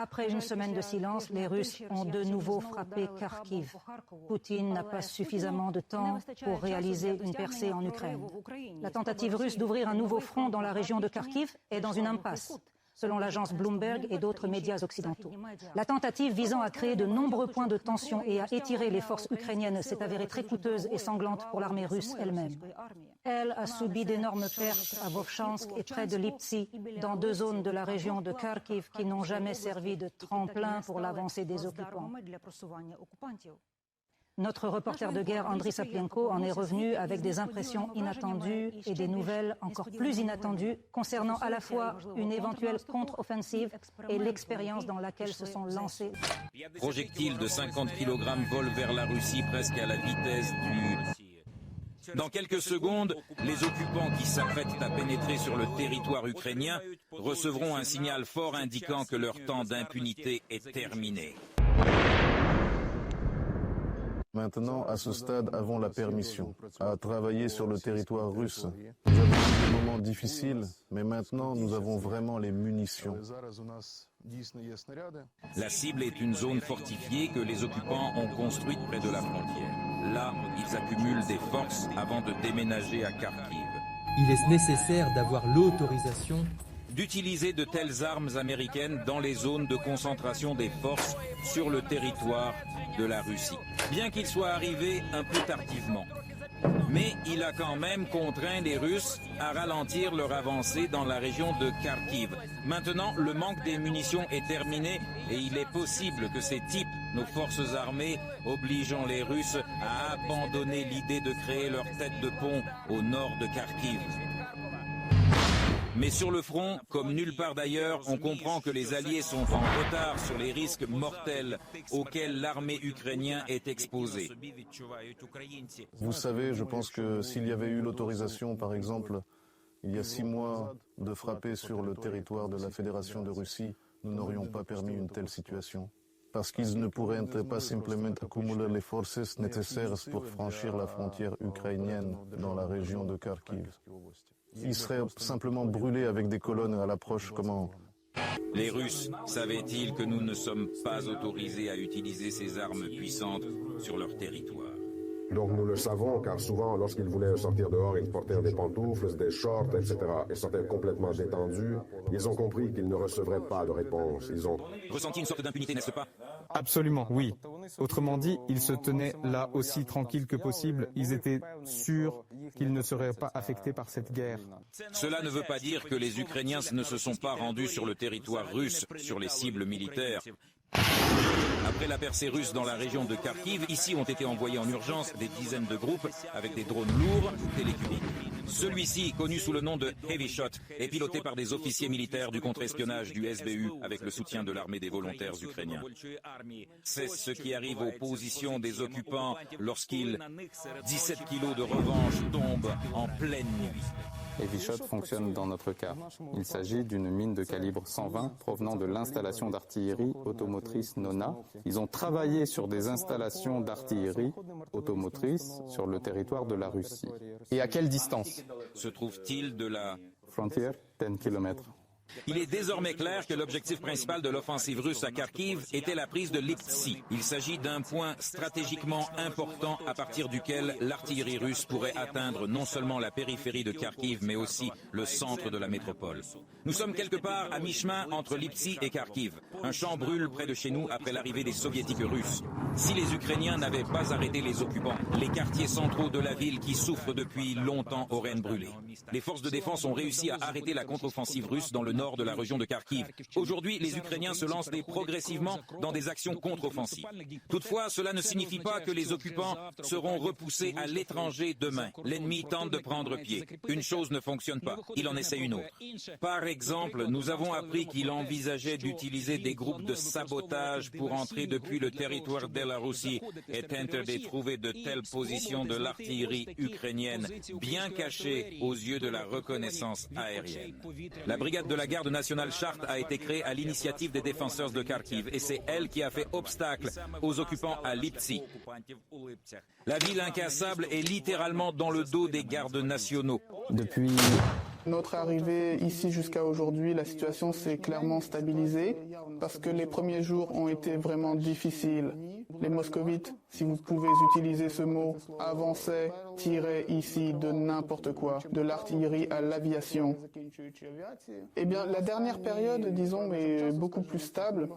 Après une semaine de silence, les Russes ont de nouveau frappé Kharkiv. Poutine n'a pas suffisamment de temps pour réaliser une percée en Ukraine. La tentative russe d'ouvrir un nouveau front dans la région de Kharkiv est dans une impasse, selon l'agence Bloomberg et d'autres médias occidentaux. La tentative visant à créer de nombreux points de tension et à étirer les forces ukrainiennes s'est avérée très coûteuse et sanglante pour l'armée russe elle-même. Elle a subi d'énormes pertes à Vovchansk et près de Liptsi, dans 2 zones de la région de Kharkiv qui n'ont jamais servi de tremplin pour l'avancée des occupants. Notre reporter de guerre Andriy Sapienko en est revenu avec des impressions inattendues et des nouvelles encore plus inattendues concernant à la fois une éventuelle contre-offensive et l'expérience dans laquelle se sont lancés. Projectile de 50 kg vole vers la Russie presque à la vitesse du... Dans quelques secondes, les occupants qui s'apprêtent à pénétrer sur le territoire ukrainien recevront un signal fort indiquant que leur temps d'impunité est terminé. Maintenant, à ce stade, avons la permission à travailler sur le territoire russe. Nous avons eu des moments difficiles, mais maintenant, nous avons vraiment les munitions. La cible est une zone fortifiée que les occupants ont construite près de la frontière. Là, ils accumulent des forces avant de déménager à Kharkiv. Il est nécessaire d'avoir l'autorisation d'utiliser de telles armes américaines dans les zones de concentration des forces sur le territoire de la Russie. Bien qu'il soit arrivé un peu tardivement. Mais il a quand même contraint les Russes à ralentir leur avancée dans la région de Kharkiv. Maintenant, le manque des munitions est terminé et il est possible que ces types, nos forces armées, obligeant les Russes à abandonner l'idée de créer leur tête de pont au nord de Kharkiv. Mais sur le front, comme nulle part d'ailleurs, on comprend que les Alliés sont en retard sur les risques mortels auxquels l'armée ukrainienne est exposée. Vous savez, je pense que s'il y avait eu l'autorisation, par exemple, il y a 6 mois, de frapper sur le territoire de la Fédération de Russie, nous n'aurions pas permis une telle situation. Parce qu'ils ne pourraient pas simplement accumuler les forces nécessaires pour franchir la frontière ukrainienne dans la région de Kharkiv. Ils seraient simplement brûlés avec des colonnes à l'approche. Comment? Les Russes savaient-ils que nous ne sommes pas autorisés à utiliser ces armes puissantes sur leur territoire? Donc nous le savons, car souvent, lorsqu'ils voulaient sortir dehors, ils portaient des pantoufles, des shorts, etc. Ils sortaient complètement détendus. Ils ont compris qu'ils ne recevraient pas de réponse. Ils ont ressenti une sorte d'impunité, n'est-ce pas? Absolument, oui. Autrement dit, ils se tenaient là aussi tranquilles que possible. Ils étaient sûrs qu'ils ne seraient pas affectés par cette guerre. Cela ne veut pas dire que les Ukrainiens ne se sont pas rendus sur le territoire russe, sur les cibles militaires. Après la percée russe dans la région de Kharkiv, ici ont été envoyés en urgence des dizaines de groupes avec des drones lourds télécubiques. Celui-ci, connu sous le nom de Heavy Shot, est piloté par des officiers militaires du contre-espionnage du SBU avec le soutien de l'armée des volontaires ukrainiens. C'est ce qui arrive aux positions des occupants lorsqu'ils, 17 kilos de revanche, tombent en pleine nuit. Heavy Shot fonctionne dans notre cas. Il s'agit d'une mine de calibre 120 provenant de l'installation d'artillerie automotrice Nona. Ils ont travaillé sur des installations d'artillerie automotrice sur le territoire de la Russie. Et à quelle distance se trouve-t-il de la frontière? 10 km. Il est désormais clair que l'objectif principal de l'offensive russe à Kharkiv était la prise de Liptsi. Il s'agit d'un point stratégiquement important à partir duquel l'artillerie russe pourrait atteindre non seulement la périphérie de Kharkiv, mais aussi le centre de la métropole. Nous sommes quelque part à mi-chemin entre Liptsi et Kharkiv. Un champ brûle près de chez nous après l'arrivée des soviétiques russes. Si les Ukrainiens n'avaient pas arrêté les occupants, les quartiers centraux de la ville qui souffrent depuis longtemps auraient brûlé. Les forces de défense ont réussi à arrêter la contre-offensive russe dans le nord de la région de Kharkiv. Aujourd'hui, les Ukrainiens se lancent progressivement dans des actions contre-offensives. Toutefois, cela ne signifie pas que les occupants seront repoussés à l'étranger demain. L'ennemi tente de prendre pied. Une chose ne fonctionne pas, il en essaie une autre. Par exemple, nous avons appris qu'il envisageait d'utiliser des groupes de sabotage pour entrer depuis le territoire de la Russie et tenter de trouver de telles positions de l'artillerie ukrainienne bien cachées aux yeux de la reconnaissance aérienne. La brigade de la garde nationale Charte a été créée à l'initiative des défenseurs de Kharkiv et c'est elle qui a fait obstacle aux occupants à Liptsi. La ville incassable est littéralement dans le dos des gardes nationaux. Depuis Notre arrivée ici jusqu'à aujourd'hui, la situation s'est clairement stabilisée parce que les premiers jours ont été vraiment difficiles. Les moscovites, si vous pouvez utiliser ce mot, avançaient, tiraient ici de n'importe quoi, de l'artillerie à l'aviation. Eh bien, la dernière période, disons, est beaucoup plus stable.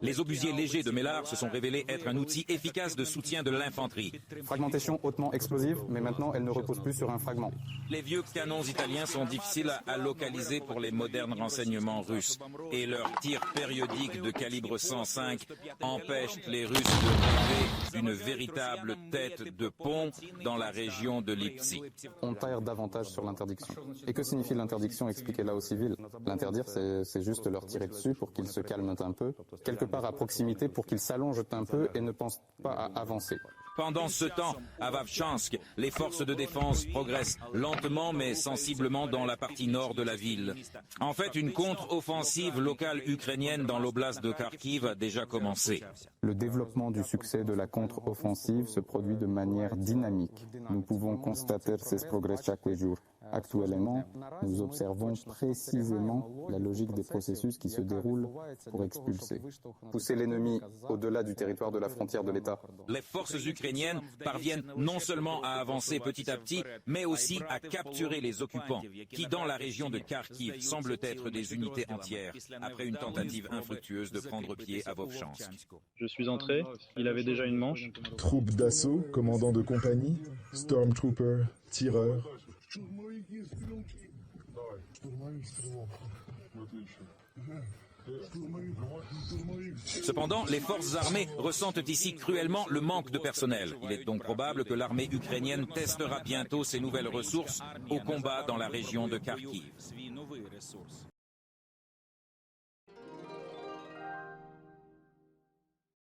Les obusiers légers de Mélar se sont révélés être un outil efficace de soutien de l'infanterie. Fragmentation hautement explosive, mais maintenant elle ne repose plus sur un fragment. Les vieux canons italiens sont difficiles à localiser pour les modernes renseignements russes et leurs tirs périodiques de calibre 105 empêchent les Russes de rêver d'une véritable tête de pont dans la région de Liptsi. On tire davantage sur l'interdiction. Et que signifie l'interdiction? Expliquez-la aux civils. L'interdire, c'est juste leur tirer dessus pour qu'ils se calment un peu, quelque part à proximité pour qu'ils s'allongent un peu et ne pensent pas à avancer. Pendant ce temps, à Vavchansk, les forces de défense progressent lentement mais sensiblement dans la partie nord de la ville. En fait, une contre-offensive locale ukrainienne dans l'oblast de Kharkiv a déjà commencé. Le développement du succès de la contre-offensive se produit de manière dynamique. Nous pouvons constater ces progrès chaque jour. Actuellement, nous observons précisément la logique des processus qui se déroulent pour expulser. Pousser l'ennemi au-delà du territoire de la frontière de l'État. Les forces ukrainiennes parviennent non seulement à avancer petit à petit, mais aussi à capturer les occupants, qui dans la région de Kharkiv semblent être des unités entières, après une tentative infructueuse de prendre pied à Vovchansk. Je suis entré, il avait déjà une manche. Troupes d'assaut, commandant de compagnie, stormtrooper, tireur. Cependant, les forces armées ressentent ici cruellement le manque de personnel. Il est donc probable que l'armée ukrainienne testera bientôt ses nouvelles ressources au combat dans la région de Kharkiv.